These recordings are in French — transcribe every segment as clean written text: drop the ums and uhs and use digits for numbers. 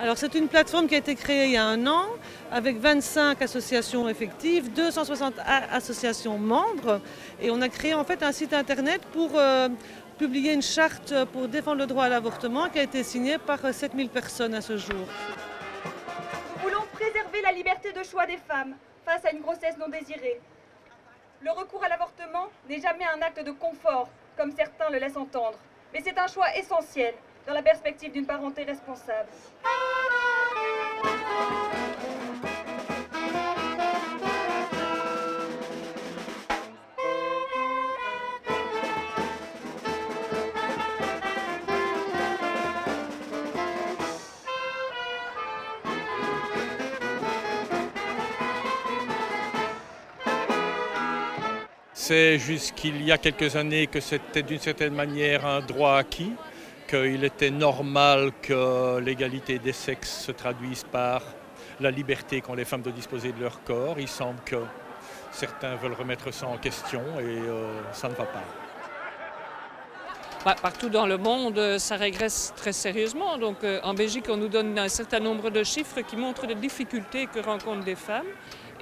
Alors c'est une plateforme qui a été créée il y a un an avec 25 associations effectives, 260 associations membres et on a créé en fait un site internet pour publier une charte pour défendre le droit à l'avortement qui a été signée par 7000 personnes à ce jour. Nous voulons préserver la liberté de choix des femmes face à une grossesse non désirée. Le recours à l'avortement n'est jamais un acte de confort, comme certains le laissent entendre, mais c'est un choix essentiel dans la perspective d'une parenté responsable. C'est jusqu'il y a quelques années que c'était d'une certaine manière un droit acquis, qu'il était normal que l'égalité des sexes se traduise par la liberté qu'ont les femmes de disposer de leur corps. Il semble que certains veulent remettre ça en question et ça ne va pas. Partout dans le monde, ça régresse très sérieusement. Donc, en Belgique, on nous donne un certain nombre de chiffres qui montrent les difficultés que rencontrent des femmes.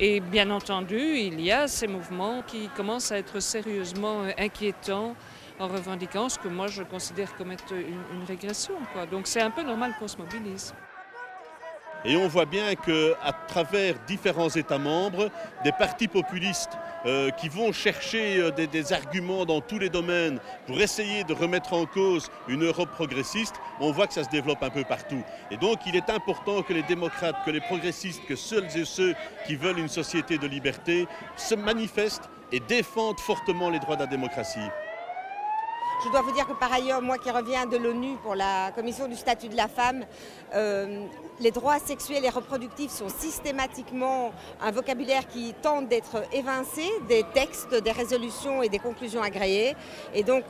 Et bien entendu, il y a ces mouvements qui commencent à être sérieusement inquiétants en revendiquant ce que moi je considère comme être une régression, quoi. Donc c'est un peu normal qu'on se mobilise. Et on voit bien qu'à travers différents États membres, des partis populistes qui vont chercher des arguments dans tous les domaines pour essayer de remettre en cause une Europe progressiste, on voit que ça se développe un peu partout. Et donc il est important que les démocrates, que les progressistes, que celles et ceux qui veulent une société de liberté se manifestent et défendent fortement les droits de la démocratie. Je dois vous dire que par ailleurs, moi qui reviens de l'ONU pour la commission du statut de la femme, les droits sexuels et reproductifs sont systématiquement un vocabulaire qui tente d'être évincé des textes, des résolutions et des conclusions agréées. Et donc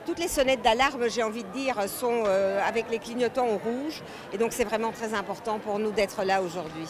toutes les sonnettes d'alarme, j'ai envie de dire, sont avec les clignotants au rouge. Et donc c'est vraiment très important pour nous d'être là aujourd'hui.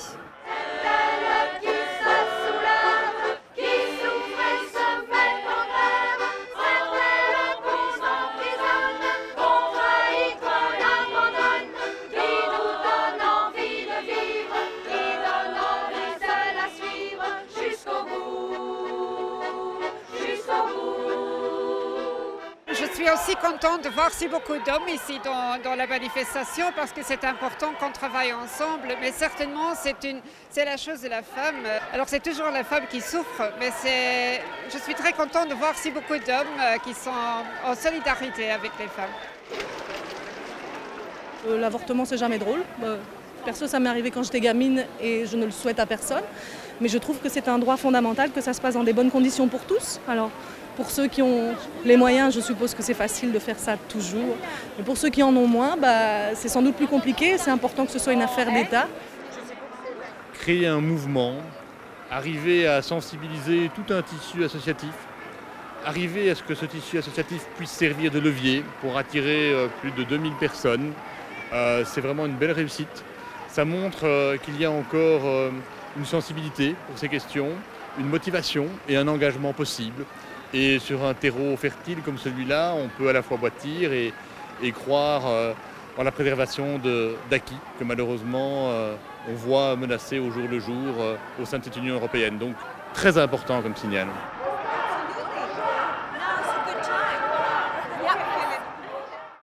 Je suis aussi contente de voir si beaucoup d'hommes ici dans la manifestation parce que c'est important qu'on travaille ensemble, mais certainement c'est la chose de la femme. Alors c'est toujours la femme qui souffre, mais je suis très contente de voir si beaucoup d'hommes qui sont en solidarité avec les femmes. L'avortement c'est jamais drôle. Perso ça m'est arrivé quand j'étais gamine et je ne le souhaite à personne, mais je trouve que c'est un droit fondamental, que ça se passe dans des bonnes conditions pour tous. Alors, pour ceux qui ont les moyens, je suppose que c'est facile de faire ça toujours. Mais pour ceux qui en ont moins, c'est sans doute plus compliqué. C'est important que ce soit une affaire d'État. Créer un mouvement, arriver à sensibiliser tout un tissu associatif, arriver à ce que ce tissu associatif puisse servir de levier pour attirer plus de 2000 personnes, c'est vraiment une belle réussite. Ça montre qu'il y a encore une sensibilité pour ces questions, une motivation et un engagement possible. Et sur un terreau fertile comme celui-là, on peut à la fois bâtir et croire en la préservation d'acquis que malheureusement on voit menacés au jour le jour au sein de cette Union européenne. Donc très important comme signal.